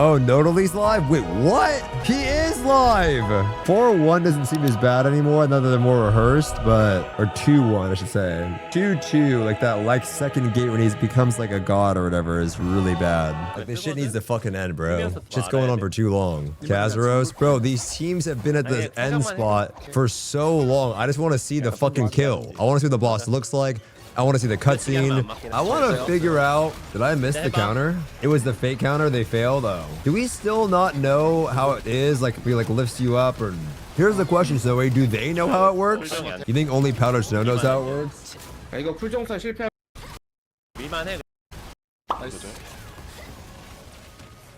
Oh, Noodly's live? Wait, what? He is live. 4-1 doesn't seem as bad anymore. Now that they're more rehearsed, but or 2-1, I should say. 2-2, like that, like second gate when he becomes like a god or whatever is really bad. Like this shit needs to fucking end, bro. Shit's going on for too long. Kazeros, bro, these teams have been at the end spot for so long. I just want to see the fucking kill. I want to see what the boss looks like. I want to see the cutscene. I want to figure out, did I miss the counter? It was the fake counter, they failed though. Do we still not know how it is? Like, if he like lifts you up or... Here's the question, Zoe, do they know how it works? You think only Powdered Snow knows how it works? 이거 풀정산 실패. 밀만해. 나이스.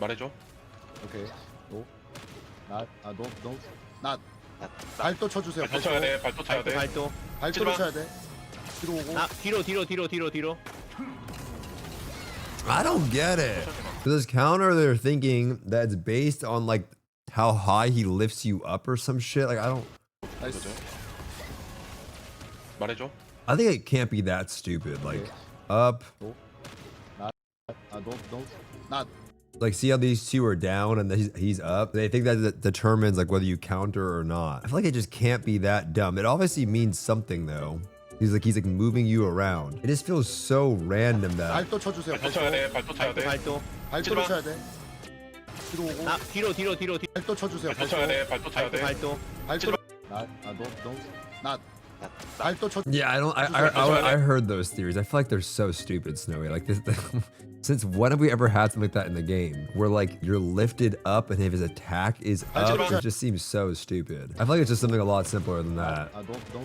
말해줘. 오케이. 오. 나. 발도 쳐주세요. 발도 쳐야 돼. 발도 쳐야 돼. 발도를 쳐야 돼. 뒤로 오고. 아 뒤로. I don't get it. For this counter, they're thinking that it's based on like how high he lifts you up or some shit. Like, I don't... 나이스. 말해줘. I think it can't be that stupid. Like, up. 나. Like, see how these two are down and he's up? They think that determines like whether you counter or not. I feel like it just can't be that dumb. It obviously means something though. He's like moving you around. It just feels so random that. 발도 쳐주세요. 발도 쳐야 돼. 발도 쳐야 돼. 발도를 쳐야 돼. 뒤로 오고. 아 뒤로. 발도 쳐주세요. 발도 쳐야 돼. 발도 쳐야 돼. 발도. 나. 발도 쳐. Yeah, I heard those theories. I feel like they're so stupid, Snowy. Like this, since when have we ever had something like that in the game? Where like you're lifted up and if his attack is up, it just seems so stupid. I feel like it's just something a lot simpler than that.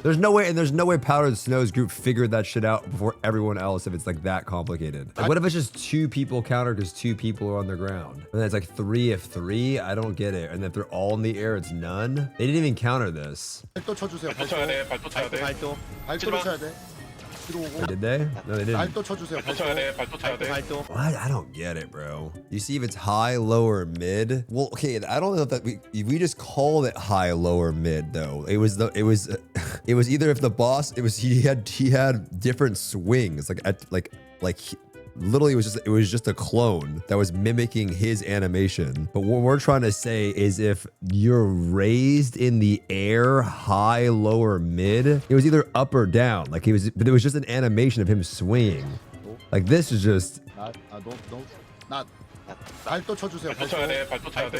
There's no way Powdered Snow's group figured that shit out before everyone else if it's like that complicated. Like, what if it's just 2 people counter because 2 people are on the ground? And then it's like 3 if 3? I don't get it. And if they're all in the air, it's none? They didn't even counter this. 발도 쳐주세요. 발도 쳐야 돼. 발도 쳐야 돼. 발도를 쳐야 돼. 뒤로 오고. Did they? No, they didn't. 발도 쳐주세요. 발도 쳐야 돼. 발도 쳐야 돼. What? I don't get it, bro. You see if it's high, low, or mid? Well, okay, I don't know if that we just called it high, low, or mid though. It was either if the boss he had different swings literally it was just a clone that was mimicking his animation. But what we're trying to say is if you're raised in the air, high, low, or mid, it was either up or down. Like but it was just an animation of him swinging. Like this is just. 나. 발도 쳐주세요. 발도 쳐야 돼. 발도 쳐야 돼.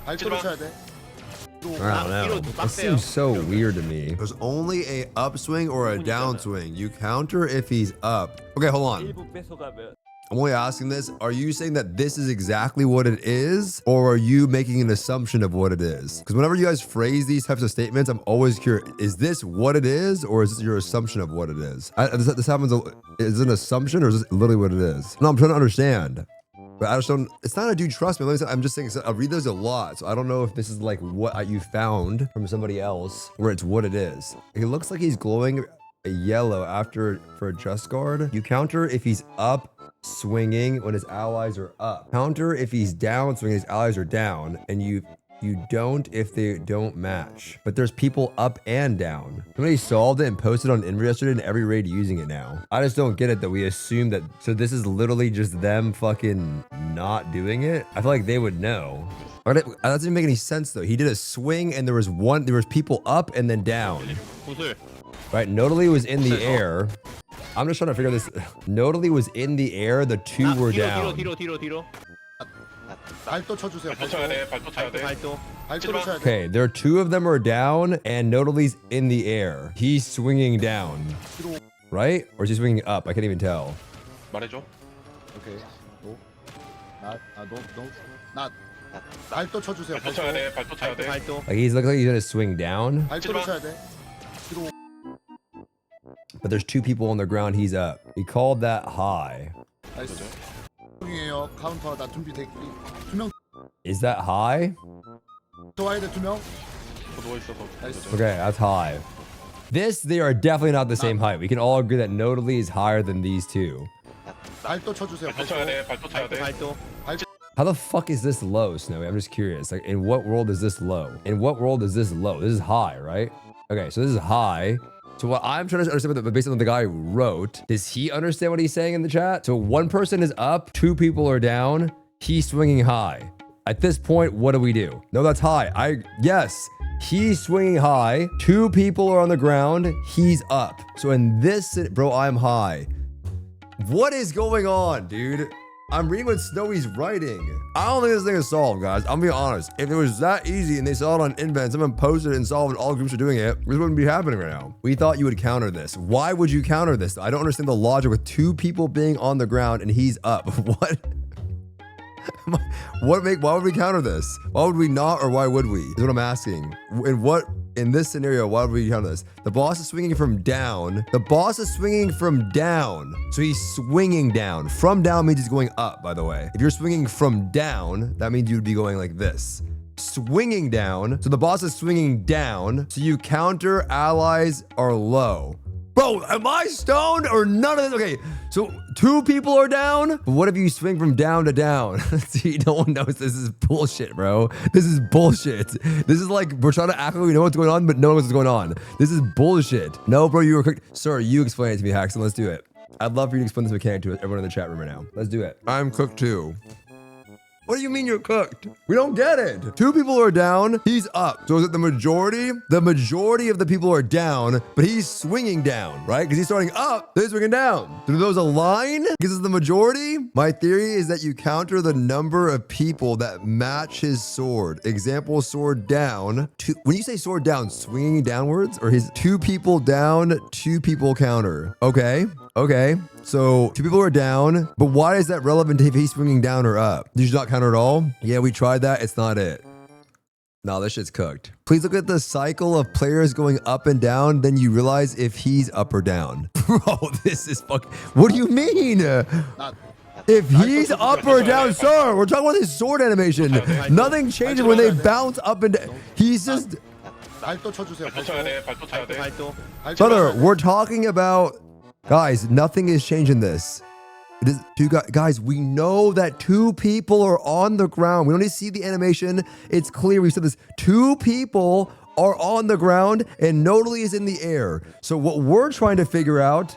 발도를 쳐야 돼. I don't know. It seems so weird to me. There's only a upswing or a downswing. You counter if he's up. Okay, hold on. I'm only asking this. Are you saying that this is exactly what it is? Or are you making an assumption of what it is? Because whenever you guys phrase these types of statements, I'm always curious. Is this what it is? Or is this your assumption of what it is? This happens. Is it an assumption or is this literally what it is? No, I'm trying to understand. But I just don't, it's not a do trust me. I'm just saying, I read those a lot. So I don't know if this is like what you found from somebody else or it's what it is. It looks like he's glowing a yellow for a just guard. You counter if he's up swinging when his allies are up. Counter if he's down swinging his allies are down. And you don't if they don't match. But there's people up and down. Somebody solved it and posted on Inver yesterday and every raid using it now. I just don't get it that we assume that. So this is literally just them fucking not doing it. I feel like they would know. That doesn't make any sense though. He did a swing and there was people up and then down. Right, Noodly was in the air. I'm just trying to figure this. Noodly was in the air, the 2 were down. 발도 쳐주세요. 발도 쳐야 돼. 발도 쳐야 돼. 발도를 쳐야 돼. Okay, there are 2 of them are down and Noodly's in the air. He's swinging down. Right? Or is he swinging up? I can't even tell. 말해줘. 오케이. 오. 나. 발도 쳐주세요. 발도 쳐야 돼. 발도 쳐야 돼. Like he looks like he's gonna swing down. 발도를 쳐야 돼. 뒤로. But there's 2 people on the ground, he's up. He called that high. 나이스. 중이에요. 카운터 나 준비 대기. 2명 Is that high? 좋아야 돼. 2명. 누워 있어서. Okay, that's high. They are definitely not the same height. We can all agree that Noodly is higher than these 2. 발도 쳐주세요. 발도 쳐야 돼. 발도 쳐야 돼. How the fuck is this low, Snowy? I'm just curious. Like, in what world is this low? In what world is this low? This is high, right? Okay, so this is high. So what I'm trying to understand, based on what the guy wrote, does he understand what he's saying in the chat? So 1 person is up, 2 people are down, he's swinging high. At this point, what do we do? No, that's high. Yes, he's swinging high. 2 people are on the ground. He's up. So in this, bro, I'm high. What is going on, dude? I'm reading what Snowy's writing. I don't think this thing is solved, guys. I'm gonna be honest. If it was that easy and they saw it on Invent, someone posted it and solved it, all groups are doing it, this wouldn't be happening right now. We thought you would counter this. Why would you counter this? I don't understand the logic with 2 people being on the ground and he's up. What? Why would we counter this? Why would we not, or why would we? Is what I'm asking. In this scenario, why would we counter this? The boss is swinging from down. The boss is swinging from down. So he's swinging down. From down means he's going up, by the way. If you're swinging from down, that means you'd be going like this. Swinging down. So the boss is swinging down. So you counter allies are low. Bro, am I stoned or none of this? Okay, so 2 people are down. But what if you swing from down to down? See, no one knows. This is bullshit, bro. This is bullshit. This is like we're trying to act like we know what's going on, but no one knows what's going on. This is bullshit. No, bro, you were cooked. Sir, you explain it to me, Haxon. Let's do it. I'd love for you to explain this mechanic to everyone in the chat room right now. Let's do it. I'm cooked too. What do you mean you're cooked? We don't get it. 2 people are down, he's up. So is it the majority? The majority of the people are down, but he's swinging down, right? Because he's starting up, then he's swinging down. Do those align? Because it's the majority? My theory is that you counter the number of people that match his sword. Example, sword down. When you say sword down, swinging downwards? Or his 2 people down, 2 people counter. Okay. So 2 people are down, but why is that relevant if he's swinging down or up? Did you not counter at all? Yeah, we tried that. It's not it. No, this shit's cooked. Please look at the cycle of players going up and down. Then you realize if he's up or down. Bro, this is fucking... What do you mean? If he's up or down, sir, we're talking about his sword animation. Nothing changes when they bounce up and down. He's just... Brother, we're talking about... Guys, nothing is changing this. It is, guys, we know that 2 people are on the ground. We don't need to see the animation. It's clear. We said this. 2 people are on the ground and Nodally is in the air. So what we're trying to figure out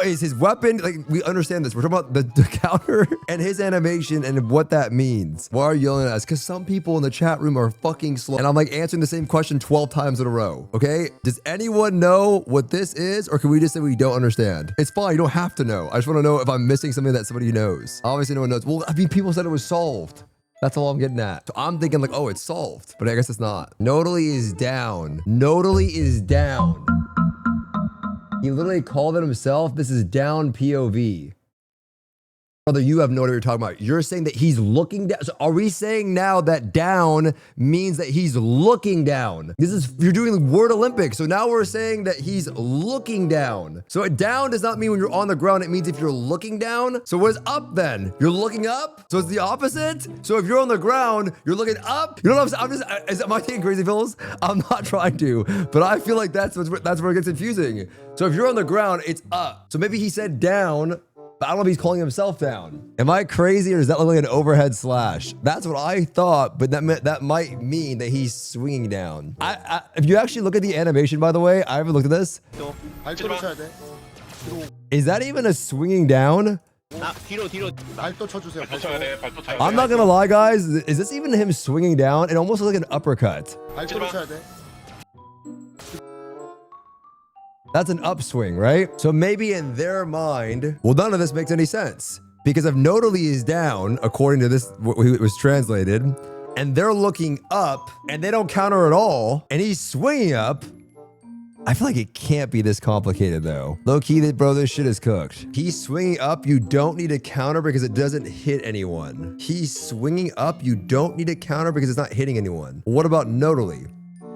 is his weapon. Like, we understand this. We're talking about the counter and his animation and what that means. Why are you yelling at us? Because some people in the chat room are fucking slow. And I'm like answering the same question 12 times in a row. Okay? Does anyone know what this is? Or can we just say we don't understand? It's fine. You don't have to know. I just want to know if I'm missing something that somebody knows. Obviously, no one knows. Well, I mean, people said it was solved. That's all I'm getting at. So I'm thinking like, oh, it's solved. But I guess it's not. Nodally is down. Nodally is down. He literally called it himself. This is down POV. Brother, you have no idea what you're talking about. You're saying that he's looking down. So are we saying now that down means that he's looking down? You're doing word Olympics. So now we're saying that he's looking down. So down does not mean when you're on the ground. It means if you're looking down. So what is up then? You're looking up? So it's the opposite? So if you're on the ground, you're looking up? You know what I'm saying? Am I taking crazy pills? I'm not trying to, but I feel like that's where it gets confusing. So if you're on the ground, it's up. So maybe he said down, but I don't know if he's calling himself down. Am I crazy or does that look like an overhead slash? That's what I thought, but that might mean that he's swinging down. If you actually look at the animation, by the way, I haven't looked at this. Is that even a swinging down? I'm not gonna lie, guys. Is this even him swinging down? It almost looks like an uppercut. That's an upswing, right? So maybe in their mind, well, none of this makes any sense. Because if Nodally is down, according to this, what it was translated, and they're looking up, and they don't counter at all, and he's swinging up, I feel like it can't be this complicated, though. Low-key, bro, this shit is cooked. He's swinging up, you don't need to counter because it doesn't hit anyone. He's swinging up, you don't need to counter because it's not hitting anyone. What about Nodally?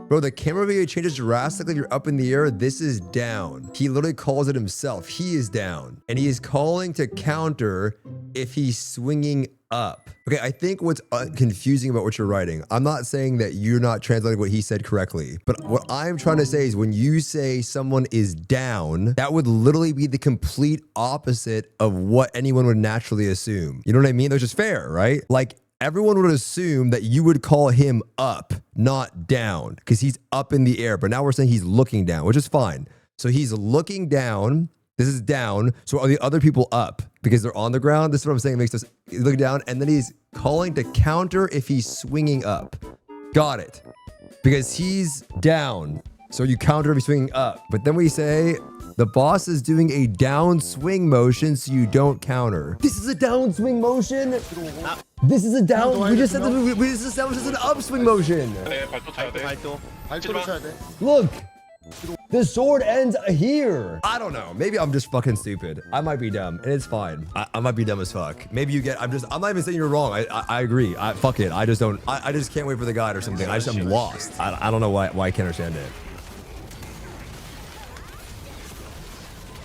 Bro, the camera video changes drastically if you're up in the air. This is down. He literally calls it himself. He is down. And he is calling to counter if he's swinging up. Okay, I think what's confusing about what you're writing, I'm not saying that you're not translating what he said correctly, but what I'm trying to say is when you say someone is down, that would literally be the complete opposite of what anyone would naturally assume. You know what I mean? That's just fair, right? Like, everyone would assume that you would call him up, not down, because he's up in the air. But now we're saying he's looking down, which is fine. So he's looking down. This is down. So are the other people up because they're on the ground? This is what I'm saying. It makes us look down. And then he's calling to counter if he's swinging up. Got it. Because he's down. So you counter if he's swinging up. But then we say the boss is doing a downswing motion, so you don't counter. This is a downswing motion. This is a down. We just said that we just established this is an upswing motion. 네, 발도 차야 돼. 발도. 발도를 쳐야 돼. Look, the sword ends here. I don't know. Maybe I'm just fucking stupid. I might be dumb, and it's fine. I might be dumb as fuck. Maybe you get. I'm not even saying you're wrong. I agree. Fuck it. I just don't. I just can't wait for the guide or something. I'm lost. I don't know why I can't understand it.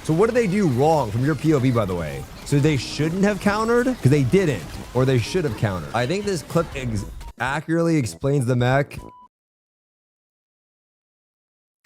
So what did they do wrong from your POV, by the way? So they shouldn't have countered because they didn't, or they should have countered. I think this clip accurately explains the mech.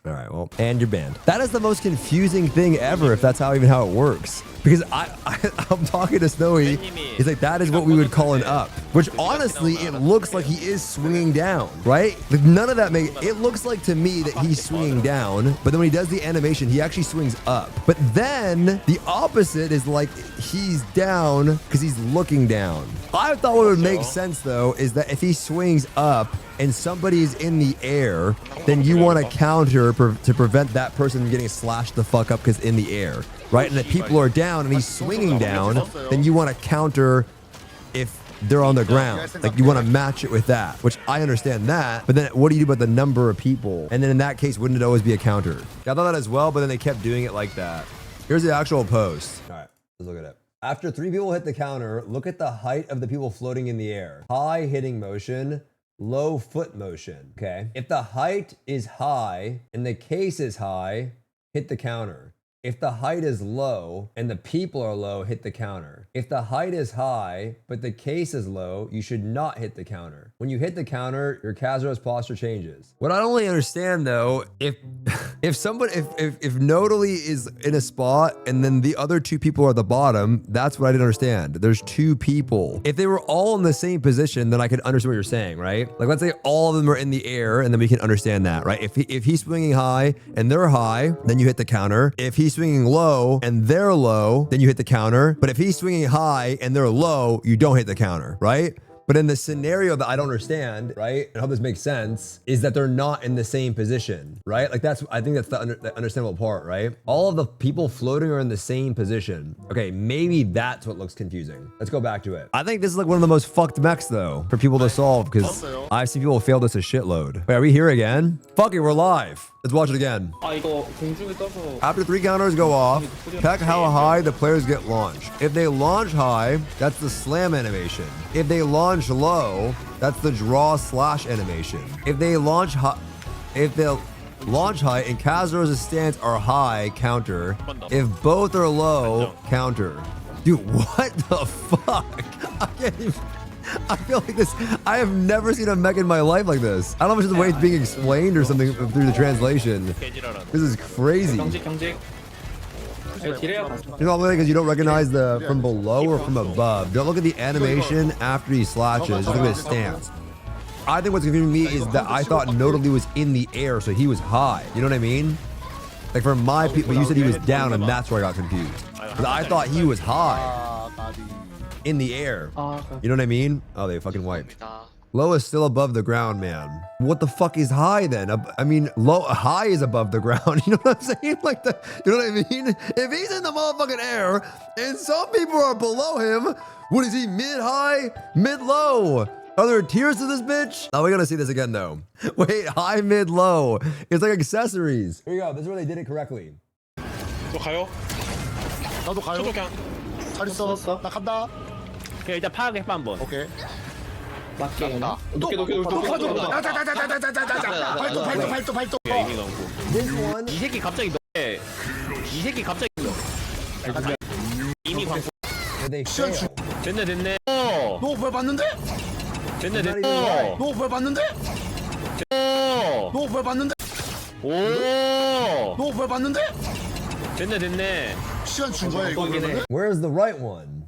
All right, well, and you're banned. That is the most confusing thing ever, if that's even how it works. Because I'm talking to Snowy. He's like, that is what we would call an up. Which honestly, it looks like he is swinging down, right? Like none of that it looks like to me that he's swinging down, but then when he does the animation, he actually swings up. But then the opposite is like he's down because he's looking down. I thought what would make sense though is that if he swings up and somebody's in the air, then you want to counter to prevent that person from getting slashed the fuck up because in the air, right? And if people are down and he's swinging down, then you want to counter if they're on the ground. Like you want to match it with that, which I understand that. But then what do you do about the number of people? And then in that case, wouldn't it always be a counter? I thought that as well, but then they kept doing it like that. Here's the actual post. All right, let's look at it. After 3 people hit the counter, look at the height of the people floating in the air. High hitting motion, low foot motion, okay? If the height is high and the case is high, hit the counter. If the height is low and the people are low, hit the counter. If the height is high, but the case is low, you should not hit the counter. When you hit the counter, your Kazeros posture changes. What I don't really understand though, if Nodally is in a spot and then the other 2 people are at the bottom, that's what I didn't understand. There's 2 people. If they were all in the same position, then I could understand what you're saying, right? Like let's say all of them are in the air and then we can understand that, right? If he's swinging high and they're high, then you hit the counter. If he's swinging low and they're low, then you hit the counter. But if he's swinging high and they're low, you don't hit the counter, right? But in the scenario that I don't understand, right, and I hope this makes sense, is that they're not in the same position, right? Like I think that's the understandable part, right? All of the people floating are in the same position. Okay, maybe that's what looks confusing. Let's go back to it. I think this is like one of the most fucked mechs though for people to solve because I've seen people fail this a shitload. Wait, are we here again? Fuck it, we're live. Let's watch it again. After 3 counters go off, check how high the players get launched. If they launch high, that's the slam animation. If they launch low, that's the draw slash animation. If they launch high and Kazeros' stance are high, counter. If both are low, counter. Dude, what the fuck? I can't even... I feel like this. I have never seen a mech in my life like this. I don't know if it's the way it's being explained or something through the translation. This is crazy. You know, because you don't recognize the from below or from above. Don't look at the animation after he slashes. Just look at his stance. I think what's confusing me is that I thought Nodally was in the air, so he was high. You know what I mean? Like for my people, you said he was down, and that's where I got confused. But I thought he was high. In the air. You know what I mean? Oh, they fucking wiped. Low is still above the ground, man. What the fuck is high then? I mean, high is above the ground. You know what I'm saying? Like you know what I mean? If he's in the motherfucking air and some people are below him, what is he, mid-high, mid-low? Are there tiers to this bitch? Oh, we gotta see this again though. Wait, high, mid, low. It's like accessories. Here you go. This is where they did it correctly. 또 가요? 나도 가요. 그냥 잘 있어. 나 간다. 그냥 일단 파악해 봐 한번. 오케이. 맞게 나. 높게 발도. 이미 넣고. This one. 이 새끼 갑자기 넣네. 이 새끼 갑자기 넣어. 이미 광고. They fail. 됐네. 너 왜 봤는데? 됐네. Not even right. 너 왜 봤는데? 너 왜 봤는데? 오. 너 왜 봤는데? 됐네. 시간 준 거야 이거 그러면은? Where's the right one?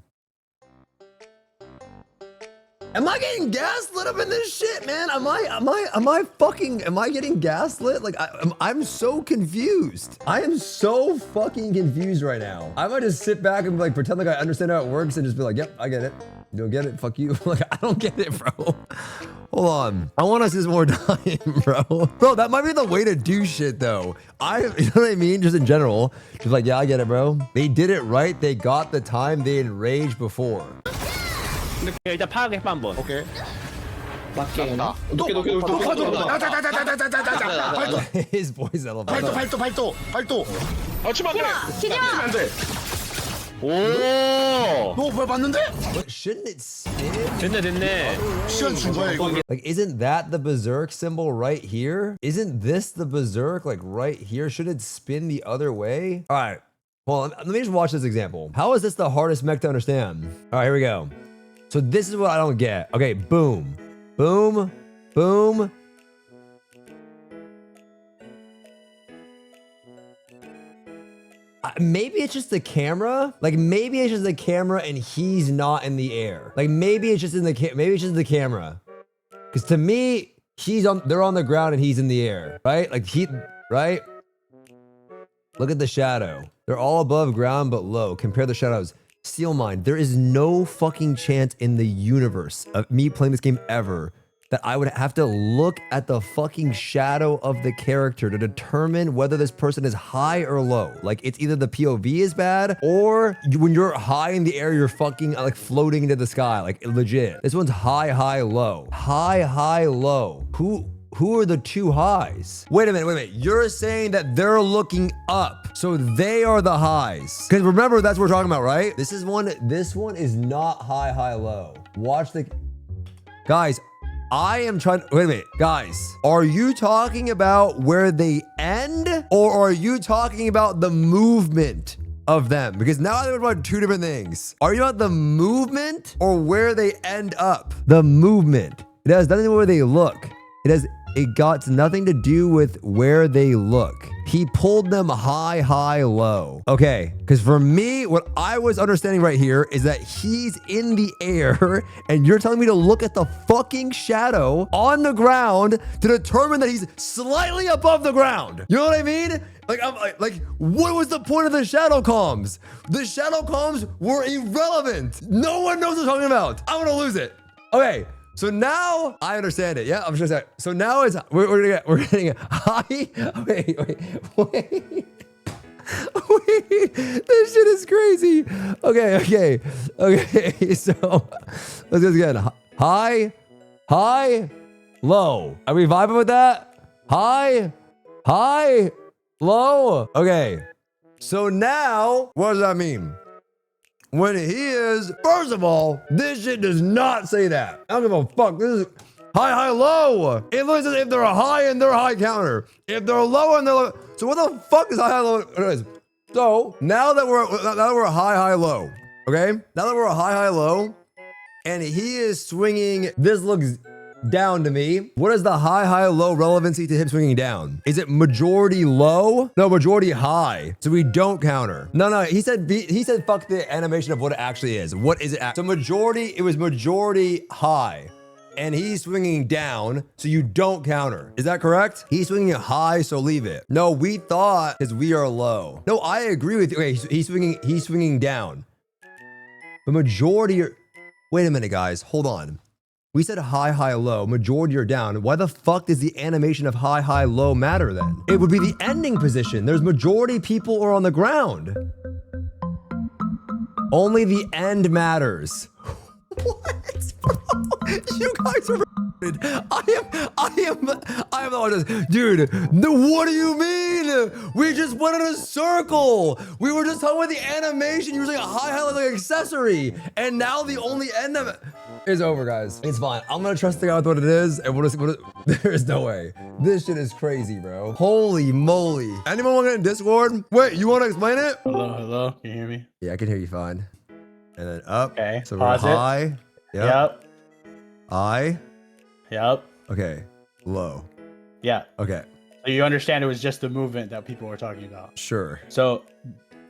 Am I getting gaslit up in this shit, man? Am I getting gaslit? Like, I'm so confused. I am so fucking confused right now. I might just sit back and like pretend like I understand how it works and just be like, yep, I get it. You don't get it? Fuck you. Like, I don't get it, bro. Hold on. I want to see this more time, bro. Bro, that might be the way to do shit, though. You know what I mean? Just in general. Just like, yeah, I get it, bro. They did it right. They got the time they had raged before. 일단 파악해 한번. 오케이. 맞게. His voice elevator. 발도. 아 치면 안 돼. 오. 너 왜 봤는데? But shouldn't it spin? 됐네. 시간 준 거야 이거. Like, isn't that the berserk symbol right here? Isn't this the berserk like right here? Should it spin the other way? All right. Well, let me just watch this example. How is this the hardest mech to understand? All right, here we go. So this is what I don't get. Okay, boom, boom, boom. Maybe it's just the camera. Like maybe it's just the camera and he's not in the air. Like maybe it's just maybe it's just the camera. Because to me, they're on the ground and he's in the air, right? Like right? Look at the shadow. They're all above ground but low. Compare the shadows. Steel Mind, there is no fucking chance in the universe of me playing this game ever that I would have to look at the fucking shadow of the character to determine whether this person is high or low. Like, it's either the POV is bad or when you're high in the air, you're fucking like floating into the sky. Like, legit. This one's high, high, low. High, high, low. Who are the two highs? Wait a minute. You're saying that they're looking up. So they are the highs. Because remember, that's what we're talking about, right? This one is not high, high, low. Watch the... Guys, I am trying... Wait a minute. Guys, are you talking about where they end? Or are you talking about the movement of them? Because now I'm about two different things. Are you about the movement or where they end up? The movement. It has nothing to do with where they look. It got nothing to do with where they look. He pulled them high, high, low. Okay, because for me, what I was understanding right here is that he's in the air and you're telling me to look at the fucking shadow on the ground to determine that he's slightly above the ground. You know what I mean? Like, what was the point of the shadow comms? The shadow comms were irrelevant. No one knows what I'm talking about. I'm gonna lose it. Okay. So now I understand it. Yeah, I'm just saying. So now it's we're getting a high. Wait. This shit is crazy. Okay. So let's do this again. High, low. Are we vibing with that? High, low. Okay. So now what does that mean? When he is, first of all, this shit does not say that. I don't give a fuck. This is high, low. It looks as if they're a high and they're a high counter. If they're low and they're low. So what the fuck is high, low? Anyways, so now that we're high, low, okay? Now that we're a high, low, and he is swinging, this looks down to me. What is the high, low relevancy to him swinging down? Is it majority low? No, majority high. So we don't counter. No. He said fuck the animation of what it actually is. What is it? So it was majority high. And he's swinging down, so you don't counter. Is that correct? He's swinging it high, so leave it. No, we thought because we are low. No, I agree with you. Okay, he's swinging down. The majority are... Wait a minute, guys. Hold on. We said high, low, majority are down. Why the fuck does the animation of high, low matter then? It would be the ending position. There's majority people are on the ground. Only the end matters. What? Bro? You guys are I am the one. Dude, what do you mean? We just went in a circle. We were just talking about the animation. You were saying a high, like accessory. And now the only end of it is over, guys. It's fine. I'm gonna trust the guy with what it is, and we'll just, there's no way. This shit is crazy, bro. Holy moly. Anyone want to get in Discord? Wait, you want to explain it? Hello. Can you hear me? Yeah, I can hear you fine. And then up. Okay. So we're high. Yep. High. Yep. Okay. Low. Yeah. Okay. So you understand it was just the movement that people were talking about. Sure. So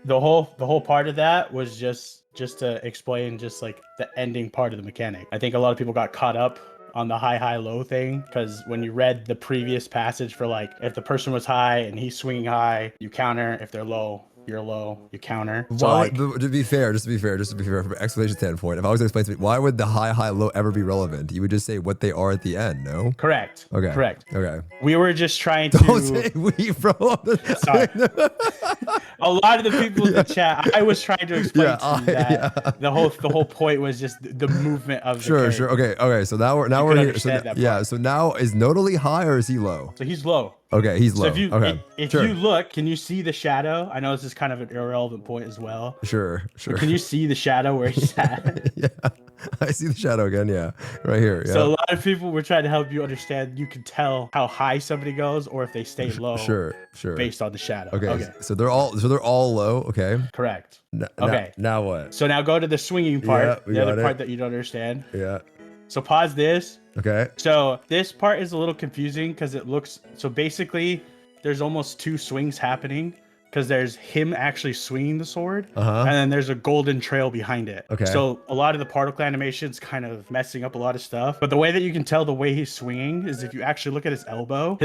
the whole part of that was just just to explain just like the ending part of the mechanic. I think a lot of people got caught up on the high low thing because when you read the previous passage for like if the person was high and he's swinging high, you counter. If they're low, you're low, you counter. So Why, like, to be fair, from an explanation standpoint, if I was to explain to me, why would the high low ever be relevant? You would just say what they are at the end, no? correct. Okay. Correct. Okay. We were just trying to. Don't say we, bro. Sorry. A lot of the people in the chat, I was trying to explain to you that the whole point was just the movement of the Sure. Okay. So now we're here. So So now is Nodally high or is he low? So he's low. Okay, he's low. So if you Sure. you look, can you see the shadow? I know this is kind of an irrelevant point as well. Sure. Can you see the shadow where he's at? Yeah, I see the shadow again. Yeah, right here. Yeah. So a lot of people were trying to help you understand. You can tell how high somebody goes or if they stay low. Sure. Based on the shadow. Okay. So they're all low. Okay. Correct. Okay. Now what? So now go to the swinging part. Yeah, the other part that you don't understand. Yeah. So pause this. Okay. So this part is a little confusing because it looks so basically there's almost two swings happening because there's him actually swinging the sword and then there's a golden trail behind it. Okay. So a lot of the particle animation's kind of messing up a lot of stuff. But the way that you can tell the way he's swinging is if you actually look at his elbow,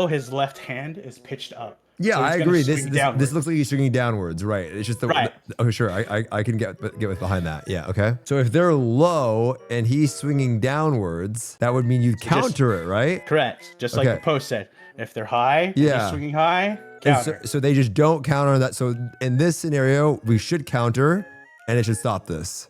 his left hand is pitched up. Yeah, So I agree. This looks like he's swinging downwards, right? It's just the okay, sure. I can get with behind that. Yeah, okay. So if they're low and he's swinging downwards, that would mean you'd counter it, right? Correct. Just like the post said. If they're high, he's swinging high, counter. So they just don't counter that. So in this scenario, we should counter, and it should stop this.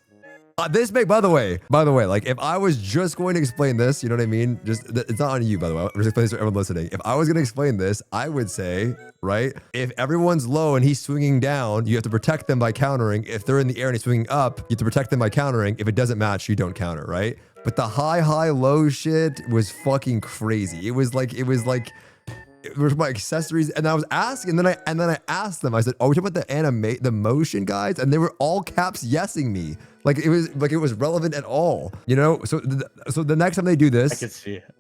By the way, like if I was just going to explain this, you know what I mean? It's not on you, by the way. I'm just explaining this to everyone listening. If I was going to explain this, I would say, right? If everyone's low and he's swinging down, you have to protect them by countering. If they're in the air and he's swinging up, you have to protect them by countering. If it doesn't match, you don't counter, right? But the high low shit was fucking crazy. It was like it was my accessories, and I was asking, and then I asked them. I said, "Oh, we're talking about the motion guides," and they were all caps yesing me, like it was relevant at all, you know. So the next time they do this,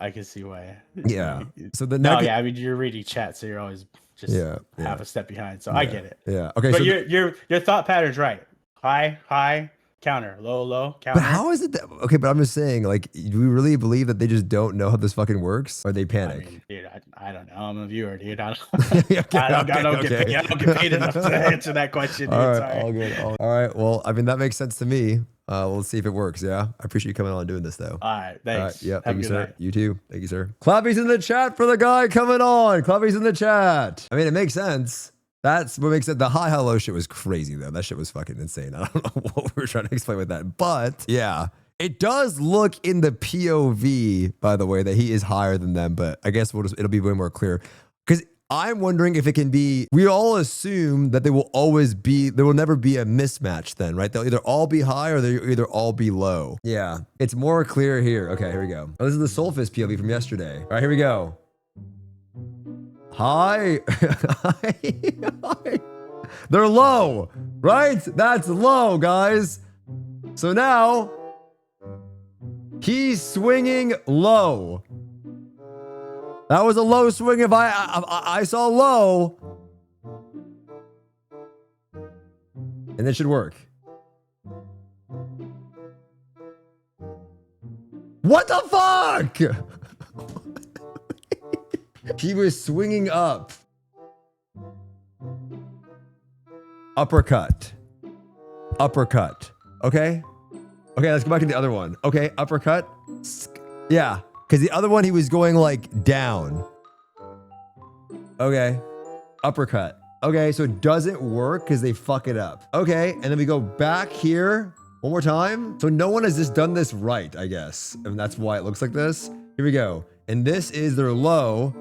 I can see why. Yeah. So the next, I mean, you're reading chat, so you're always just half a step behind. So I get it. Yeah. Okay. But your thought pattern's right. High. Counter, low, counter. But how is it that, okay, but I'm just saying, like, do we really believe that they just don't know how this fucking works? Or they panic? I mean, dude, I don't know. I'm a viewer, dude. I don't get paid enough to answer that question, dude. All right, Sorry. all good. All right, well, I mean, that makes sense to me. We'll see if it works, yeah? I appreciate you coming on and doing this, though. All right, thanks. All right, yeah, thank you, sir. Night. You too. Thank you, sir. Clappy's in the chat for the guy coming on. Clappy's in the chat. I mean, it makes sense. That's what makes it. The high-low shit was crazy, though. That shit was fucking insane. I don't know what we were trying to explain with that. But, yeah. It does look in the POV, by the way, that he is higher than them. But I guess it'll be way more clear. Because I'm wondering if it can be... We all assume that there will never be a mismatch then, right? They'll either all be high or they'll either all be low. Yeah. It's more clear here. Okay, here we go. Oh, this is the Soulfist POV from yesterday. All right, here we go. Hi. They're low, right? That's low, guys. So now he's swinging low. That was a low swing. If I saw low, and it should work. What the fuck? He was swinging up. Uppercut. Okay? Okay, let's go back to the other one. Okay, uppercut. Yeah, because the other one, he was going like down. Okay, uppercut. Okay, so it doesn't work because they fuck it up. Okay, and then we go back here one more time. So no one has just done this right, I guess. And that's why it looks like this. Here we go. And this is their low.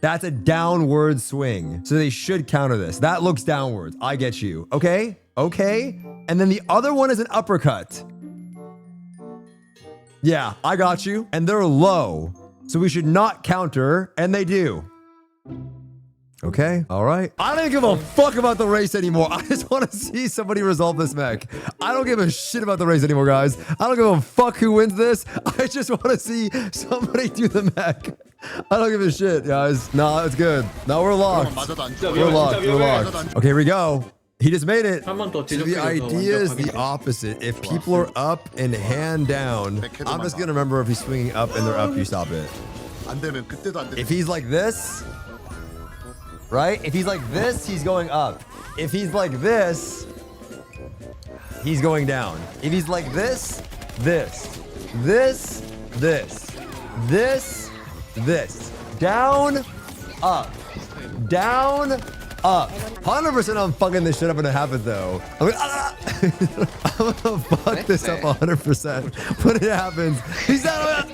That's a downward swing. So they should counter this. That looks downwards. I get you. Okay? Okay. And then the other one is an uppercut. Yeah, I got you. And they're low. So we should not counter. And they do. Okay. All right. I don't give a fuck about the race anymore. I just want to see somebody resolve this mech. I don't give a shit about the race anymore, guys. I don't give a fuck who wins this. I just want to see somebody do the mech. I don't give a shit, guys. No, it's good. No, we're locked. We're locked. Okay, here we go. He just made it. 한 번 더 So the idea is the opposite. If people are up and hand down, I'm just gonna remember if he's swinging up and they're up, you stop it. 안 되면 그때도 안 돼. If he's like this, right? If he's like this, he's going up. If he's like this, he's going down. If he's like this, this, this, this, this, this, down, up, down, up. 100% I'm fucking this shit up when it happens though. I'm gonna fuck this up 100% when it happens. He's not.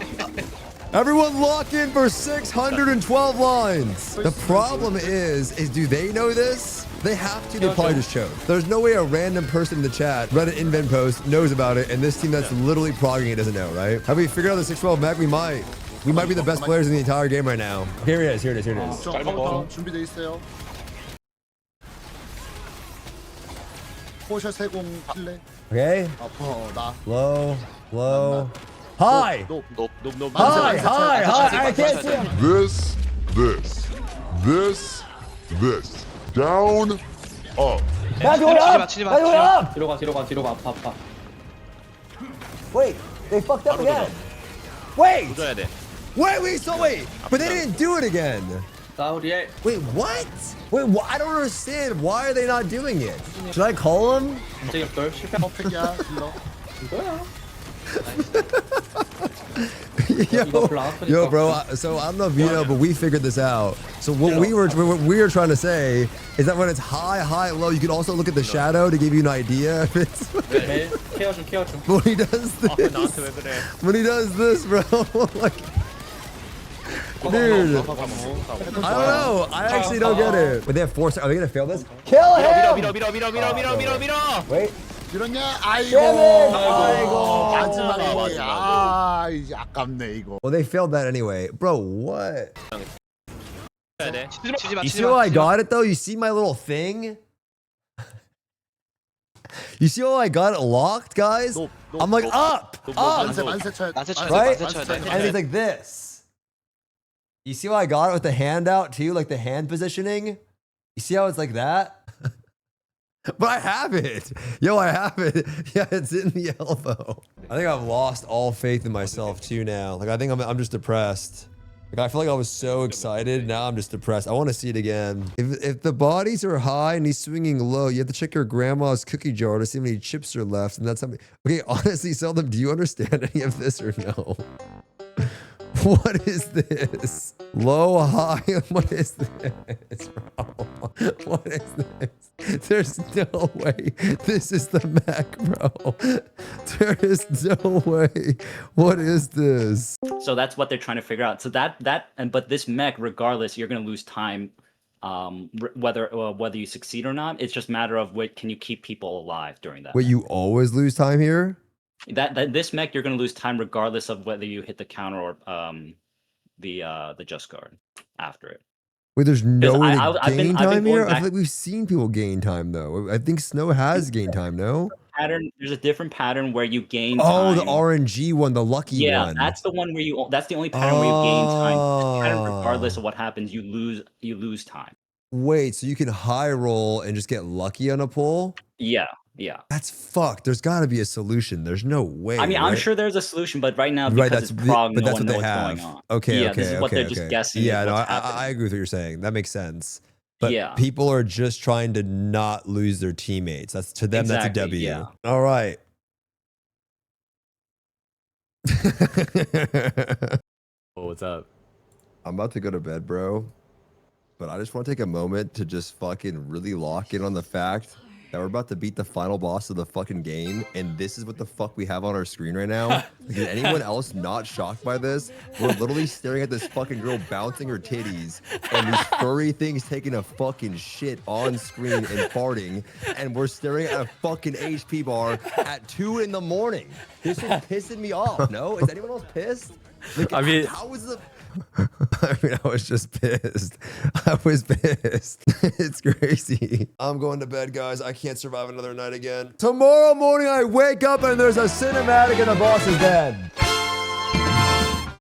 Everyone lock in for 612 lines. The problem is do they know this? They have to. They probably just chose. There's no way a random person in the chat, Reddit invent post, knows about it, and this team that's literally progging it doesn't know, right? Have we figured out the 612 mech? We might. We might be the best players in the entire game right now. Here it is. Here it is. Here it is. 저 카운터 준비돼 있어요. 포셔 세공 필래. Okay. 아퍼 나. Low. Low. High. 높. High. High. I can't see him. This, down, up. Now do it up. 치지 Now 마, do it up. 뒤로 가 아파. Wait. They fucked up again. Wait. 줘야 돼. Wait. But they didn't do it again. 사우리엘. Wait, what? Wait, I don't understand. Why are they not doing it? Should I call them? 인제 역돌 실패. 퍼펙트야 딜러. 이거야. Yo, bro. So I don't know if you know, but we figured this out. So what we were trying to say is that when it's high, low, you can also look at the shadow to give you an idea if it's. 케어 좀. When he does this, 나한테 왜 그래? when he does this, bro, like, dude, I don't know. I actually don't get it. But they have 4 seconds. Are they gonna fail this? Kill him! 밀어. Wait. 이러냐? 아이고. 아이고. 마지막에 아 이제 아깝네 이거. Well, they failed that anyway. Bro, what? 줘야 돼. 치지 마. You see how I got it though? You see my little thing? You see how I got it locked, guys? I'm like up. 만세 쳐야 돼. Right? 만세 쳐야 돼. And it's like this. You see how I got it with the hand out too? Like the hand positioning? You see how it's like that? But I have it. Yo, I have it. Yeah, it's in the elbow. I think I've lost all faith in myself too now. Like I think I'm just depressed. Like I feel like I was so excited. Now I'm just depressed. I want to see it again. If the bodies are high and he's swinging low, you have to check your grandma's cookie jar to see how many chips are left. And that's how many. Okay, honestly, Seldom, do you understand any of this or no? What is this? Low, high, what is this, bro? What is this? There's no way this is the mech, bro. There is no way. What is this? So that's what they're trying to figure out. So but this mech, regardless, you're gonna lose time, whether you succeed or not. It's just a matter of can you keep people alive during that. Wait, you always lose time here? That this mech, you're gonna lose time regardless of whether you hit the counter or the just guard after it. Wait, there's no way to I've gain been time here? going I feel like we've seen people gain time though. I think Snow has gained time, no? There's a different pattern where you gain Oh, time. the RNG one, the lucky one. Yeah, that's the one where that's the only pattern where you gain time. This pattern, regardless of what happens, you lose time. Wait, so you can high roll and just get lucky on a pull? Yeah. That's fucked. There's got to be a solution. There's no way. I mean, right? I'm sure there's a solution, but right now, because it's prog, but no that's one what knows they what's have. going on. Okay, yeah, okay, this is what they're just guessing. Yeah, no, what's I agree with what you're saying. That makes sense. But Yeah. people are just trying to not lose their teammates. That's to them. Exactly, that's a W. yeah. All right. Oh, what's up? I'm about to go to bed, bro. But I just want to take a moment to just fucking really lock in on the fact that we're about to beat the final boss of the fucking game, and this is what the fuck we have on our screen right now. Like, is anyone else not shocked by this? We're literally staring at this fucking girl bouncing her titties, and these furry things taking a fucking shit on screen and farting, and we're staring at a fucking HP bar at 2 in the morning. This is pissing me off. No? Is anyone else pissed? Like, I mean, how is the... I mean, I was just pissed. I was pissed. It's crazy. I'm going to bed, guys. I can't survive another night again. Tomorrow morning, I wake up and there's a cinematic and the boss is dead.